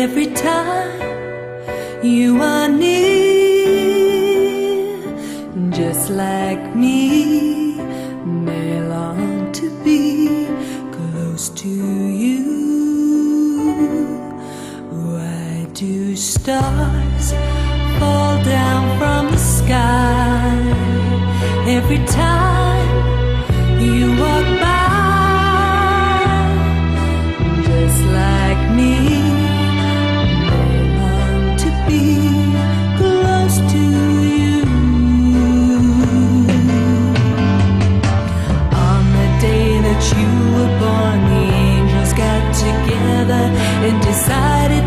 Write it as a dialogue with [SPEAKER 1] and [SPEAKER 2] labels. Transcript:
[SPEAKER 1] every time you are near, just like me, may long to be close to you. Why do stars fall down from the sky every time you walk by? Just like me, they long to be close to you. On the day that you were born, the angels got together and decided